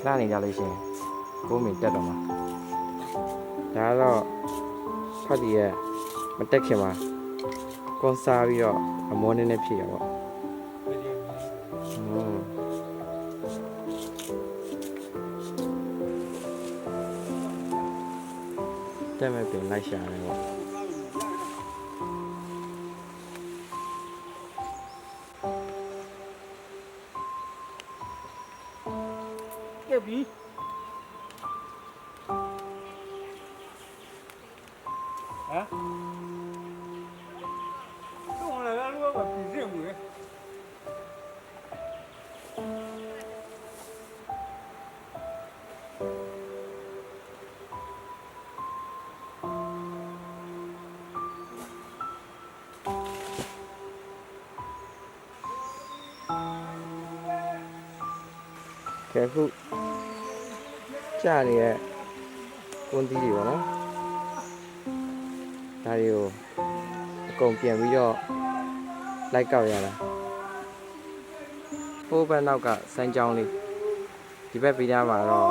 လှနေကြလို့ရှိရင်ကိုမင်တက်တော့မှာဒါတော့ဖတ်ပြီးရမတက်ခင်မှာကွန်စားပြီးတော့အမောနည်းနည်းဖြစ်ရပေါ့တက်မဲ့ပြင်လိုက်ရှာတယ်ပေါ့ကဲပြီဟမ်တော့လည်းလည်းကပြည်စင်ဘူးလေကဲခုကြာနေတဲ့ကွန်တီးတွေပေါ့နော်ဒါတွေကိုအကုန်ပြန်ပြီးတော့လိုက်ကောက်ရတာပိုးဘက်နောက်ကစမ်းကြောင်းလေးဒီဘက်ပေးသားမှာတော့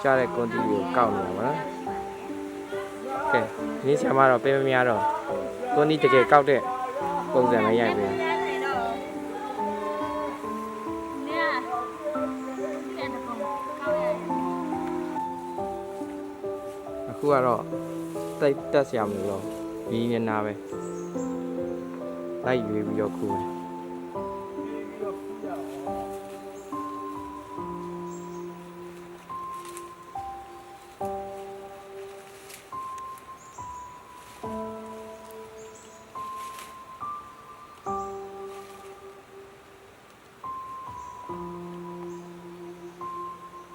ရှားတဲ့ကွန်တီးကိုကောက်နေတာပေါ့နော်ကဲဒီနေ့ဆရာမတော့ပေးမများတော့ကွန်တီးတကယ်ကောက်တဲ့ပုံစံလေးရိုက်ပေးအခုကတော့တိတ်တက်ဆရာမလို့တော့ညီနေနာပဲလိုက်ရွေးပြီးတော့ခူးတယ်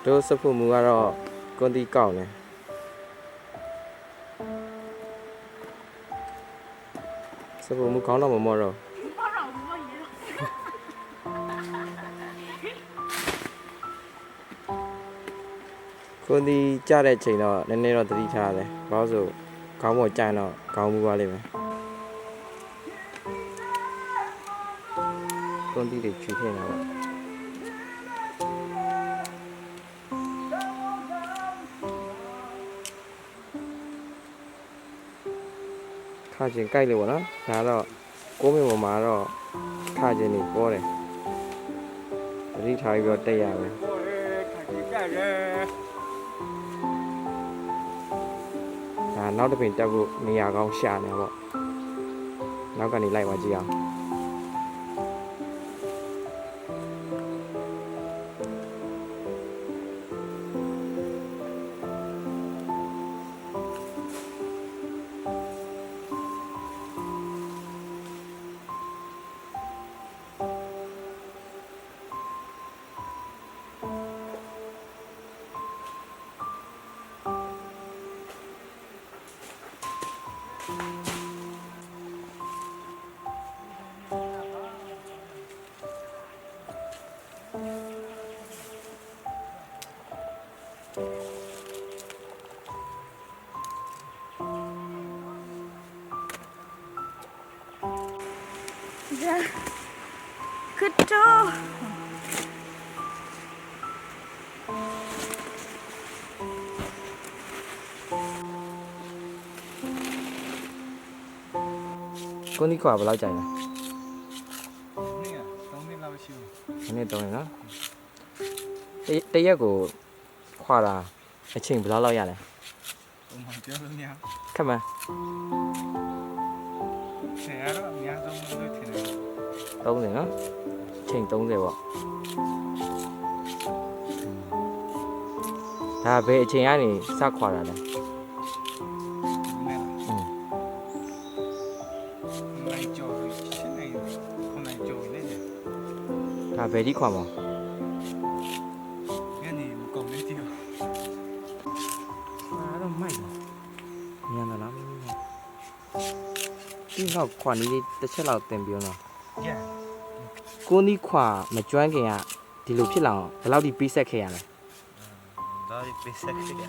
တို့စဖို့မူကတော့ကွန်တီကောက်နေစဖို့မူကောင်းတော့မမော့တော့ကွန်တီကြတဲ့ချိန်တော့နည်းနည်းတော့သတိထားရတယ်ဘာလို့ဆိုခေါင်းပေါ်ကြိုင်တော့ခေါင်းမူပါလိမ့်မယ်ကွန်တီတွေချွေထည့်နေတာပေါ့ခါချင်းကြိုက်လို့ပေါ့နော်ဒါတော့ကိုမင်းပေါ်မှာတော့ခါချင်းနေပေါ်တယ်သတိထားပြီးတော့တက်ရမယ်ဒါနောက်တစ်ပင်တက်ဖို့နေရာကောင်းရှာနေပေါ့နောက်ကနေလိုက်ပါကြည့်အောင်그쵸?ကွန်တီကွာဘယ်လောက်ကြိုင်လဲ เนี่ยต้องนี่เราชิว ဒီနေ့တော့နော်တရက်ကိုခွာတာအချိန်ဘယ်လောက်ရလဲ ผมมาเจอแล้วเนี่ย ခက်မှန်း เสียแล้วเนี่ยต้องเลยทีนึง 30နော်အချိန်30ပေါ့ဒါဘယ်အချိန်ကနေစခွာတာလဲ เนี่ยไล่จ่อใช่ไหมคนไล่จ่อเลยเนี่ย ဒါဘယ်ဒီခွာမှာ เนี่ยนี่มันกลมได้ทีเดียว အားတော့မိုက်ပါညံတယ်လားဒီတော့ခွာနေလေးတစ်ချက်လောက်တင်ပြောတော့ เนี่ย ကိုနီးခွာမကျွမ်းခင်ကဒီလိုဖြစ်လာအောင်ဘယ်လောက်ဒီပေးဆက်ခဲ့ရလဲ ဒါဒီပေးဆက်ခဲ့ရ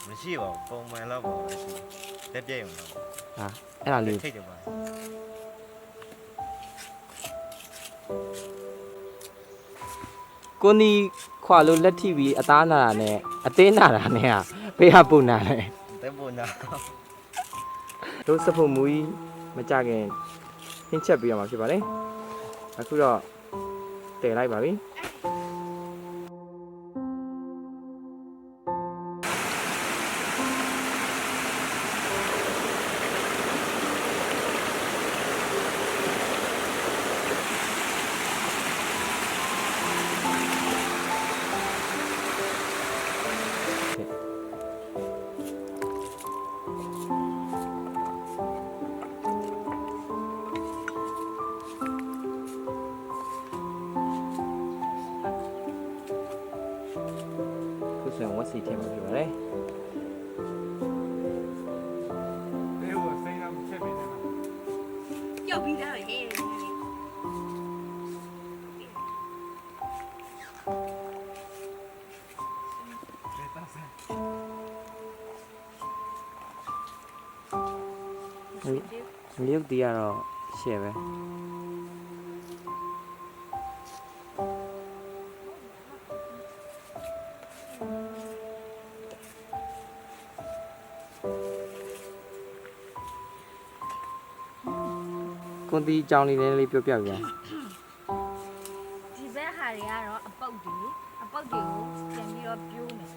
မရှိပါဘူးပုံမှန်တော့ပါမရှိလက်ပြည့်ရုံတော့ ဟာအဲ့ဒါလေး ထိတ်တယ်ပါ က ကိုနီခွာလို့လက်ထိပြီးအသားနာတာနဲ့အသေးနာတာနဲ့ဘေးကပုံနာလဲ တဲပုံနာ တို့စဖို့မူကြီးမကြခင်ဟင်းချက်ပေးရမှာဖြစ်ပါတယ်အခုတော့တည်လိုက်ပါပြီခုဆိုရင်ဝက်စီထည့်မှာဖြစ်ပါတယ် ဘယ်လိုစိတ်အောင်ချက်ပေးတယ်လား ပြုတ်ပြီးသားပဲဟဲ့ ဒေတာဆန် မြုပ်တီးကတော့ရှယ်ပဲကွန်တီအကြောင်းလေးလေးပြောပြပြပြန် ဒီဘက်ဟာတွေကတော့အပုတ်တွေကိုပြန်ပြီးတော့ပြိုးမယ်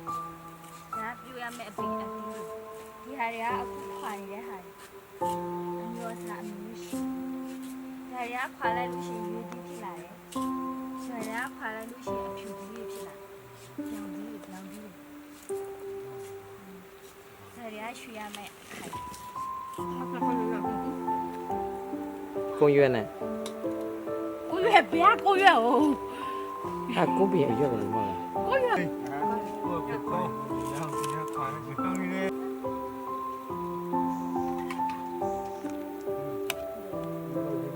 ဒါပြိုးရမယ်အပင်အတီးဒီဟာတွေကအခုခွာနေတဲ့ဟာတွေအမျိုးစားအမျိုးရှိဒါတွေကခွာလိုက်လို့ရှိရင်ရွေးပြီးဖြစ်လာတယ်ဒါတွေကခွာလိုက်လို့ရှိရင်အဖြူကြီးတွေဖြစ်လာပြောင်းကြီးတွေဒါတွေကရွှေရမယ်ခိုင် ကွန်ရွက်နဲ့ ကိုရွယ်ဘယ်ကိုရွယ်哦 ကွန်ပြည့်ရွက်တယ်လို့မဟုတ်လား ကိုရွယ် ကိုကကိုရောင်းစီရခွာနေကောင်းနေတယ်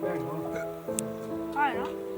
ဘယ်လိုလဲနော် ဟာနော်